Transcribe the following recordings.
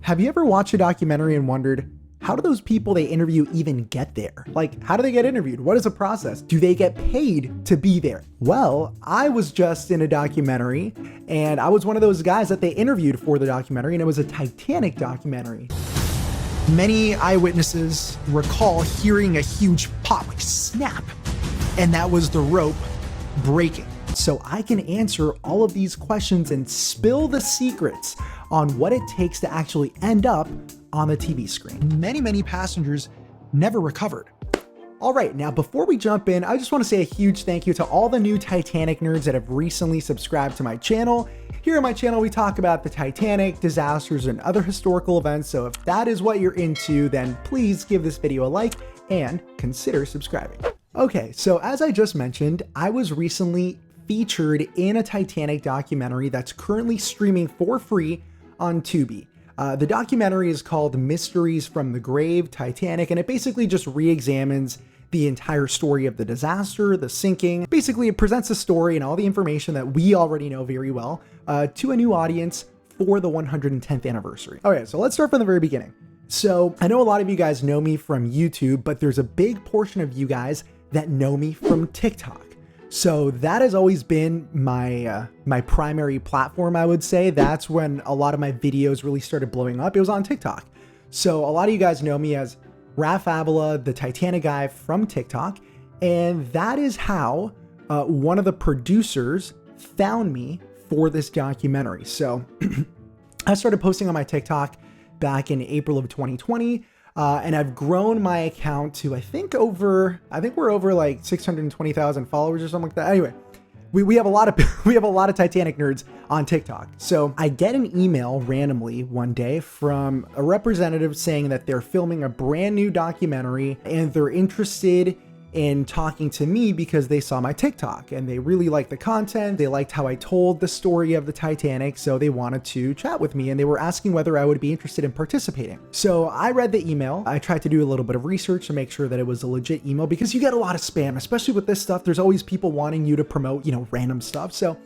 Have you ever watched a documentary and wondered, how do those people they interview even get there? Like, how do they get interviewed? What is the process? Do they get paid to be there? Well, I was just in a documentary and I was one of those guys that they interviewed for the documentary, and it was a Titanic documentary. Many eyewitnesses recall hearing a huge pop, like snap, and that was the rope breaking. So I can answer all of these questions and spill the secrets on what it takes to actually end up on the TV screen. Many passengers never recovered. All right, now before we jump in, I just want to say a huge thank you to all the new Titanic nerds that have recently subscribed to my channel. Here on my channel, we talk about the Titanic, disasters, and other historical events. So if that is what you're into, then please give this video a like and consider subscribing. Okay, so as I just mentioned, I was recently featured in a Titanic documentary that's currently streaming for free on Tubi. The documentary is called Mysteries from the Grave, Titanic, and it basically just re-examines the entire story of the disaster, the sinking. Basically, it presents the story and all the information that we already know very well to a new audience for the 110th anniversary. Okay, so let's start from the very beginning. So I know a lot of you guys know me from YouTube, but there's a big portion of you guys that know me from TikTok. So that has always been my my primary platform, I would say. That's when a lot of my videos really started blowing up. It was on TikTok. So a lot of you guys know me as Avila, the Titanic guy from TikTok. And that is how one of the producers found me for this documentary. So I started posting on my TikTok back in April of 2020. And I've grown my account to, I think we're over like 620,000 followers or something like that. Anyway, we have a lot of Titanic nerds on TikTok. So I get an email randomly one day from a representative saying that they're filming a brand new documentary and they're interested in talking to me because they saw my TikTok and they really liked the content. They liked how I told the story of the Titanic, so they wanted to chat with me and they were asking whether I would be interested in participating. So I read the email. I tried to do a little bit of research to make sure that it was a legit email because you get a lot of spam, especially with this stuff. There's always people wanting you to promote, random stuff. So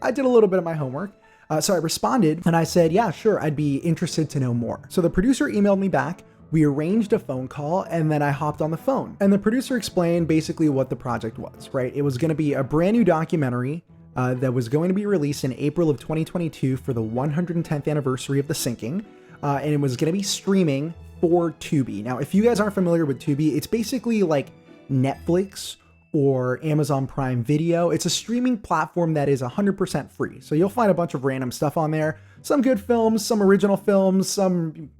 I did a little bit of my homework. So I responded and I said, yeah, sure, I'd be interested to know more. So the producer emailed me back. We arranged a phone call and then I hopped on the phone. And the producer explained basically what the project was, right? It was going to be a brand new documentary that was going to be released in April of 2022 for the 110th anniversary of the sinking. And it was going to be streaming for Tubi. Now, if you guys aren't familiar with Tubi, it's basically like Netflix or Amazon Prime Video. It's a streaming platform that is 100% free. So you'll find a bunch of random stuff on there. Some good films, some original films, some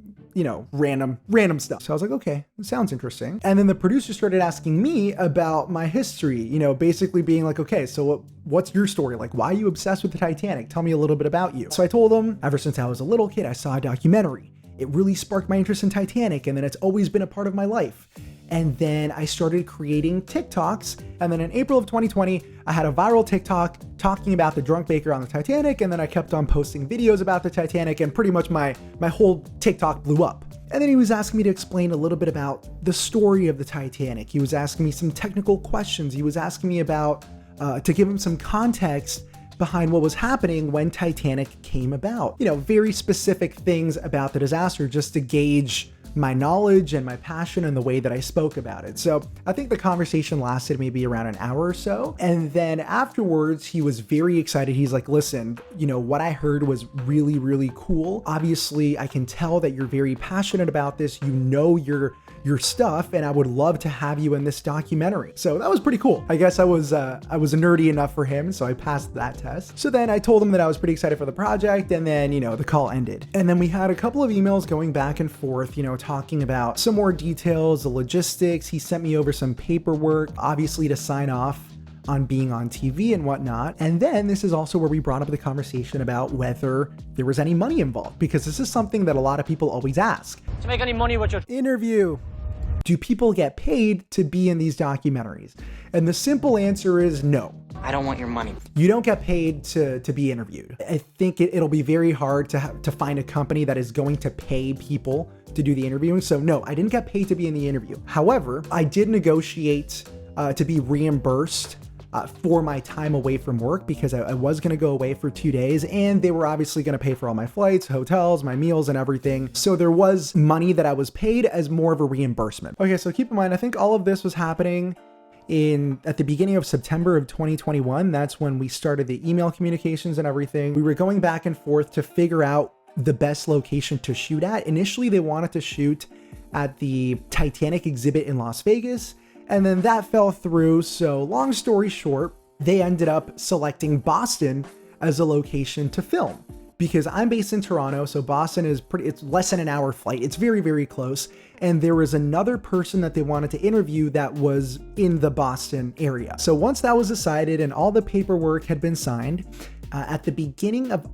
random stuff. So I was like, okay, it sounds interesting. And then the producer started asking me about my history, basically being like, okay, so what's your story? Like, why are you obsessed with the Titanic? Tell me a little bit about you. So I told him, ever since I was a little kid, I saw a documentary. It really sparked my interest in Titanic, and then it's always been a part of my life. And then I started creating TikToks. And then in April of 2020, I had a viral TikTok talking about the drunk baker on the Titanic. And then I kept on posting videos about the Titanic, and pretty much my whole TikTok blew up. And then he was asking me to explain a little bit about the story of the Titanic. He was asking me some technical questions. He was asking me about, to give him some context behind what was happening when Titanic came about. Very specific things about the disaster just to gauge my knowledge and my passion and the way that I spoke about it. So I think the conversation lasted maybe around an hour or so. And then afterwards, he was very excited. He's like, listen, what I heard was really, really cool. Obviously, I can tell that you're very passionate about this. Your stuff, and I would love to have you in this documentary. So that was pretty cool. I guess I was nerdy enough for him, so I passed that test. So then I told him that I was pretty excited for the project, and then, the call ended. And then we had a couple of emails going back and forth, talking about some more details, the logistics. He sent me over some paperwork, obviously to sign off on being on TV and whatnot. And then this is also where we brought up the conversation about whether there was any money involved, because this is something that a lot of people always ask. To make any money with your interview. Do people get paid to be in these documentaries? And the simple answer is no. I don't want your money. You don't get paid to be interviewed. I think it'll be very hard to find a company that is going to pay people to do the interviewing. So no, I didn't get paid to be in the interview. However, I did negotiate to be reimbursed for my time away from work, because I was going to go away for 2 days, and they were obviously going to pay for all my flights, hotels, my meals, and everything. So there was money that I was paid as more of a reimbursement. Okay, so keep in mind, I think all of this was happening at the beginning of September of 2021. That's when we started the email communications and everything. We were going back and forth to figure out the best location to shoot at. Initially, they wanted to shoot at the Titanic exhibit in Las Vegas, and then that fell through. So long story short, they ended up selecting Boston as a location to film, because I'm based in Toronto. So Boston is it's less than an hour flight. It's very, very close. And there was another person that they wanted to interview that was in the Boston area. So once that was decided and all the paperwork had been signed, at the beginning of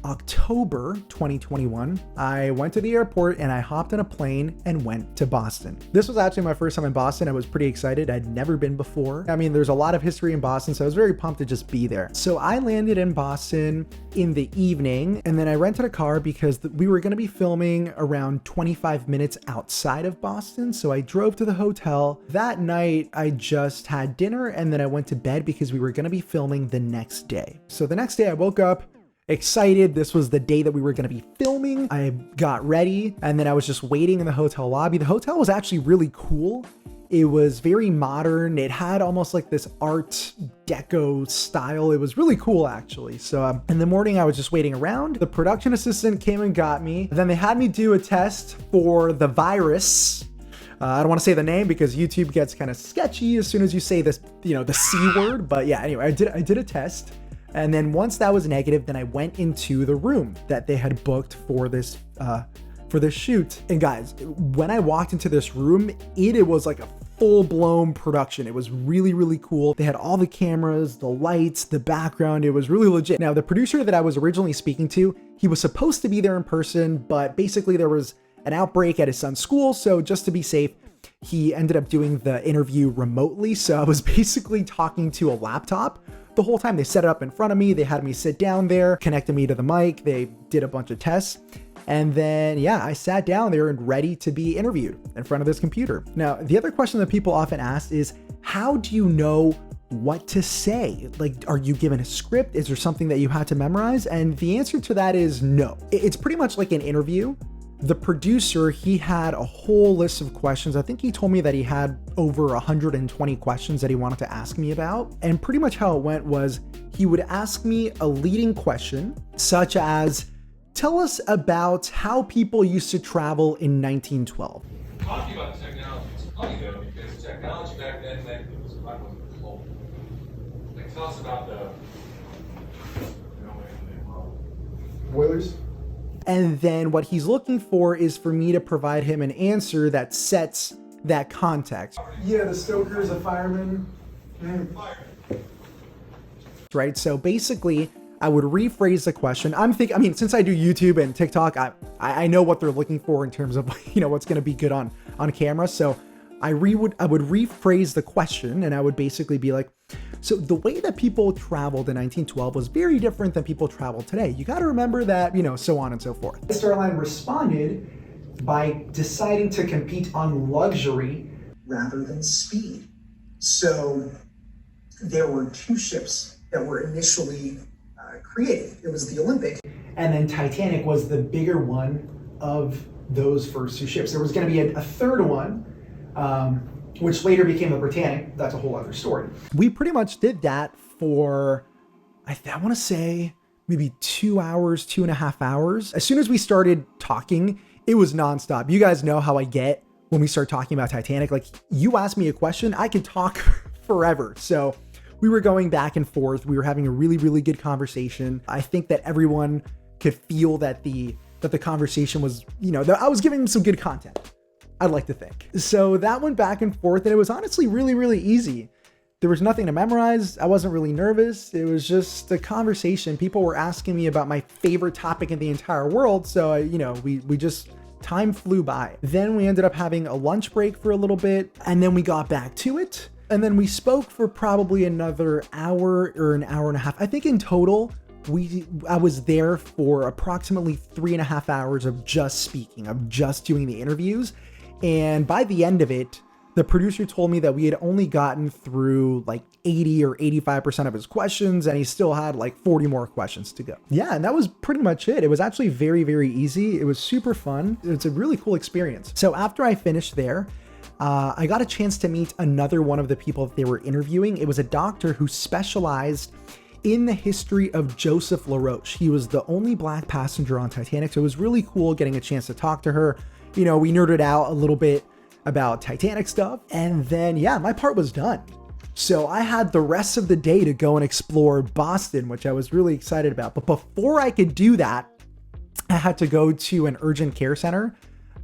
October 2021, I went to the airport and I hopped on a plane and went to Boston. This was actually my first time in Boston. I was pretty excited. I'd never been before. I mean, there's a lot of history in Boston, so I was very pumped to just be there. So I landed in Boston in the evening, and then I rented a car because we were going to be filming around 25 minutes outside of Boston. So I drove to the hotel. That night, I just had dinner, and then I went to bed because we were going to be filming the next day. So the next day I woke up excited. This was the day that we were going to be filming. I got ready, and then I was just waiting in the hotel lobby. The hotel was actually really cool. It was very modern. It had almost like this art deco style. It was really cool, actually. So in the morning, I was just waiting around. The production assistant came and got me. Then they had me do a test for the virus. I don't want to say the name because YouTube gets kind of sketchy as soon as you say this, the C word. But yeah, anyway, I did a test. And then once that was negative, then I went into the room that they had booked for this shoot. And guys, when I walked into this room, it was like a full-blown production. It was really, really cool. They had all the cameras, the lights, the background. It was really legit. Now, the producer that I was originally speaking to, he was supposed to be there in person, but basically there was an outbreak at his son's school. So just to be safe, he ended up doing the interview remotely. So I was basically talking to a laptop the whole time. They set it up in front of me. They had me sit down there, connected me to the mic. They did a bunch of tests. And then, yeah, I sat down there and ready to be interviewed in front of this computer. Now, the other question that people often ask is, how do you know what to say? Like, are you given a script? Is there something that you had to memorize? And the answer to that is no. It's pretty much like an interview. The producer, he had a whole list of questions. I think he told me that he had over 120 questions that he wanted to ask me about. And pretty much how it went was he would ask me a leading question, such as, tell us about how people used to travel in 1912. Talking about technology, it's funny though, because technology back then meant it was not cold. Like, tell us about the boilers. And then what he's looking for is for me to provide him an answer that sets that context. Yeah, the stoker's a fireman. Right, so basically, I would rephrase the question. Since I do YouTube and TikTok, I know what they're looking for in terms of, what's going to be good on camera. So I would rephrase the question, and I would basically be like, so the way that people traveled in 1912 was very different than people travel today. You got to remember that, so on and so forth. Starline responded by deciding to compete on luxury rather than speed. So there were two ships that were initially created. It was the Olympic. And then Titanic was the bigger one of those first two ships. There was going to be a third one, which later became the Britannic. That's a whole other story. We pretty much did that for, I want to say, maybe 2 hours, 2.5 hours. As soon as we started talking, it was nonstop. You guys know how I get when we start talking about Titanic. Like, you ask me a question, I can talk forever. So we were going back and forth. We were having a really, really good conversation. I think that everyone could feel that the conversation was, that I was giving them some good content. I'd like to think. So that went back and forth, and it was honestly really, really easy. There was nothing to memorize. I wasn't really nervous. It was just a conversation. People were asking me about my favorite topic in the entire world. So, we just, time flew by. Then we ended up having a lunch break for a little bit, and then we got back to it. And then we spoke for probably another hour or an hour and a half. I think in total, I was there for approximately 3.5 hours of just speaking, of just doing the interviews. And by the end of it, The producer told me that we had only gotten through like 80 or 85% of his questions, and he still had like 40 more questions to go. Yeah, and that was pretty much it. It was actually very, very easy. It was super fun. It's a really cool experience. So after I finished there, I got a chance to meet another one of the people that they were interviewing. It was a doctor who specialized in the history of Joseph LaRoche. He was the only Black passenger on Titanic, so it was really cool getting a chance to talk to her. You know, we nerded out a little bit about Titanic stuff, and then yeah, my part was done. So I had the rest of the day to go and explore Boston, which I was really excited about. But before I could do that, I had to go to an urgent care center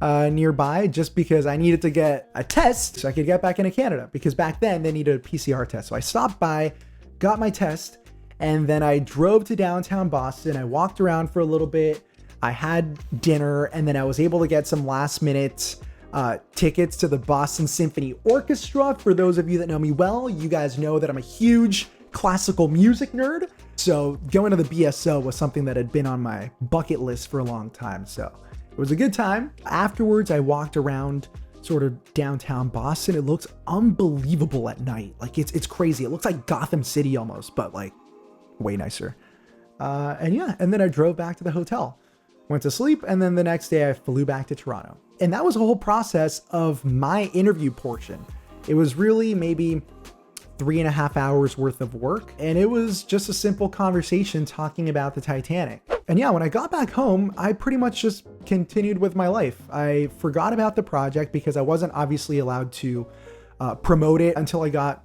nearby just because I needed to get a test so I could get back into Canada, because back then they needed a PCR test. So I stopped by, got my test, and then I drove to downtown Boston. I walked around for a little bit. I had dinner, and then I was able to get some last minute tickets to the Boston Symphony Orchestra. For those of you that know me well, you guys know that I'm a huge classical music nerd. So going to the BSO was something that had been on my bucket list for a long time. So it was a good time. Afterwards, I walked around sort of downtown Boston. It looks unbelievable at night. Like it's crazy. It looks like Gotham City almost, but like way nicer. And then I drove back to the hotel, went to sleep, and then the next day I flew back to Toronto. And that was the whole process of my interview portion. It was really maybe 3.5 hours worth of work, and it was just a simple conversation talking about the Titanic. And yeah, when I got back home, I pretty much just continued with my life. I forgot about the project because I wasn't obviously allowed to promote it until I got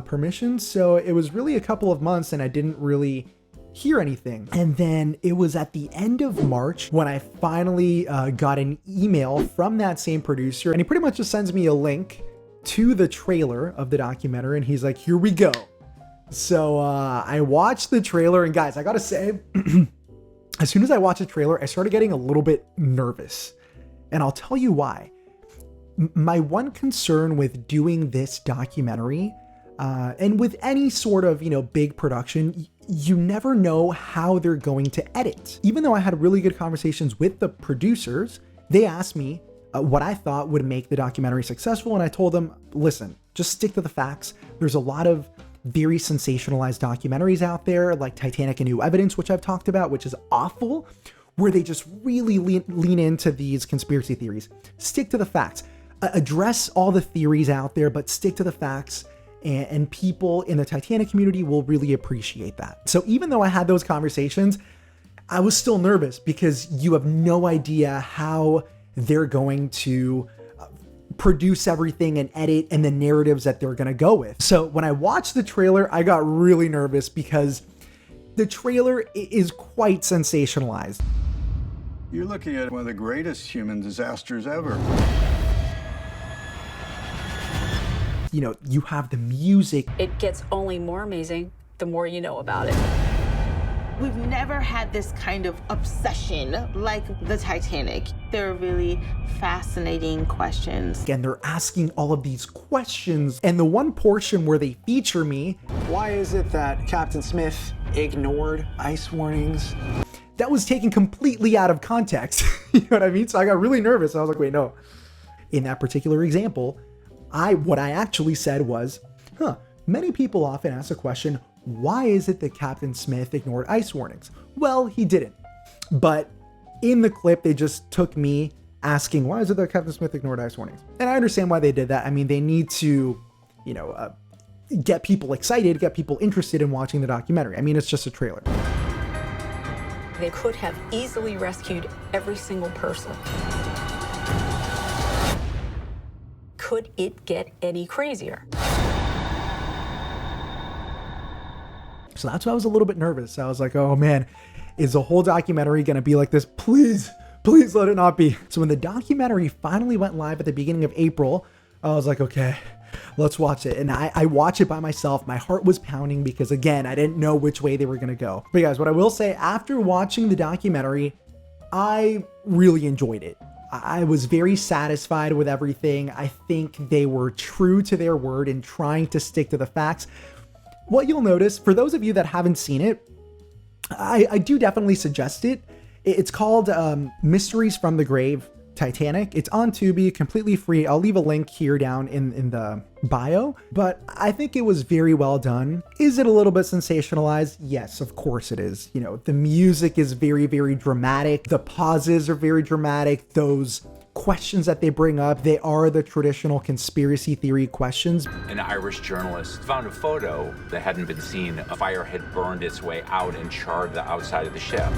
permission. So it was really a couple of months and I didn't really hear anything. And then it was at the end of March when I finally got an email from that same producer, and he pretty much just sends me a link to the trailer of the documentary, and he's like, here we go. So I watched the trailer, and guys, I gotta say, as soon as I watched the trailer, I started getting a little bit nervous, and I'll tell you why. My one concern with doing this documentary, and with any sort of, big production, you never know how they're going to edit. Even though I had really good conversations with the producers, they asked me what I thought would make the documentary successful. And I told them, listen, just stick to the facts. There's a lot of very sensationalized documentaries out there like Titanic and New Evidence, which I've talked about, which is awful, where they just really lean into these conspiracy theories. Stick to the facts. Address all the theories out there, but stick to the facts. And people in the Titanic community will really appreciate that. So even though I had those conversations, I was still nervous because you have no idea how they're going to produce everything and edit and the narratives that they're going to go with. So when I watched the trailer, I got really nervous because the trailer is quite sensationalized. You're looking at one of the greatest human disasters ever. You have the music. It gets only more amazing the more you know about it. We've never had this kind of obsession like the Titanic. They're really fascinating questions. And they're asking all of these questions. And the one portion where they feature me, why is it that Captain Smith ignored ice warnings? That was taken completely out of context. You know what I mean? So I got really nervous. I was like, wait, no. In that particular example, what I actually said was, many people often ask the question, why is it that Captain Smith ignored ice warnings? Well, he didn't. But in the clip, they just took me asking, why is it that Captain Smith ignored ice warnings? And I understand why they did that. I mean, they need to, get people excited, get people interested in watching the documentary. I mean, it's just a trailer. They could have easily rescued every single person. Could it get any crazier? So that's why I was a little bit nervous. I was like, oh man, is the whole documentary gonna be like this? Please let it not be. So when the documentary finally went live at the beginning of April, I was like, okay, let's watch it. And I watched it by myself. My heart was pounding because again, I didn't know which way they were gonna go. But guys, what I will say, after watching the documentary, I really enjoyed it. I was very satisfied with everything. I think they were true to their word in trying to stick to the facts. What you'll notice, for those of you that haven't seen it, I do definitely suggest it. It's called Mysteries from the Grave, Titanic. It's on Tubi, completely free. I'll leave a link here down in the bio, but I think it was very well done. Is it a little bit sensationalized? Yes, of course it is. You know, the music is very, very dramatic. The pauses are very dramatic. Those questions that they bring up, they are the traditional conspiracy theory questions. An Irish journalist found a photo that hadn't been seen. A fire had burned its way out and charred the outside of the ship.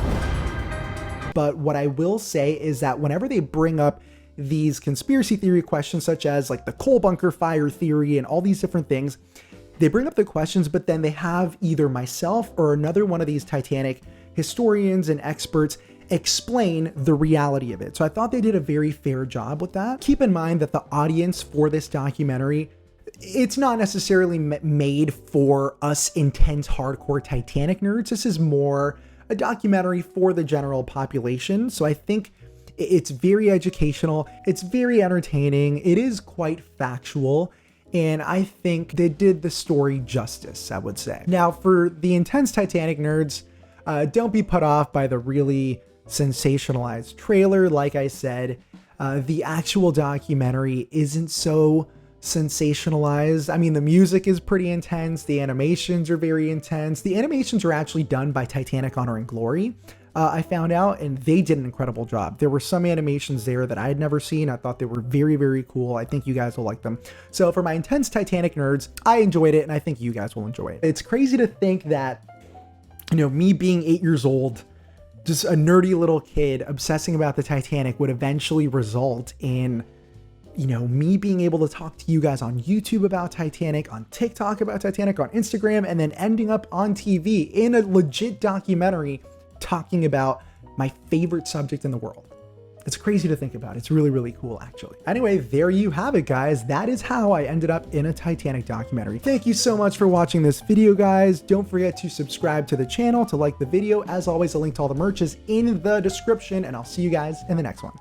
But what I will say is that whenever they bring up these conspiracy theory questions, such as like the coal bunker fire theory and all these different things, they bring up the questions, but then they have either myself or another one of these Titanic historians and experts explain the reality of it. So I thought they did a very fair job with that. Keep in mind that the audience for this documentary, it's not necessarily made for us intense hardcore Titanic nerds. This is more a documentary for the general population. So I think it's very educational. It's very entertaining. It is quite factual. And I think they did the story justice, I would say. Now, for the intense Titanic nerds, don't be put off by the really sensationalized trailer. Like I said, the actual documentary isn't so sensationalized. I mean, the music is pretty intense. The animations are very intense. The animations are actually done by Titanic Honor and Glory. I found out, and they did an incredible job. There were some animations there that I had never seen. I thought they were very, very cool. I think you guys will like them. So for my intense Titanic nerds, I enjoyed it, and I think you guys will enjoy it. It's crazy to think that, you know, me being 8 years old, just a nerdy little kid obsessing about the Titanic would eventually result in, you know, me being able to talk to you guys on YouTube about Titanic, on TikTok about Titanic, on Instagram, and then ending up on TV in a legit documentary talking about my favorite subject in the world. It's crazy to think about. It's really, really cool, actually. Anyway, there you have it, guys. That is how I ended up in a Titanic documentary. Thank you so much for watching this video, guys. Don't forget to subscribe to the channel, to like the video. As always, a link to all the merch is in the description, and I'll see you guys in the next one.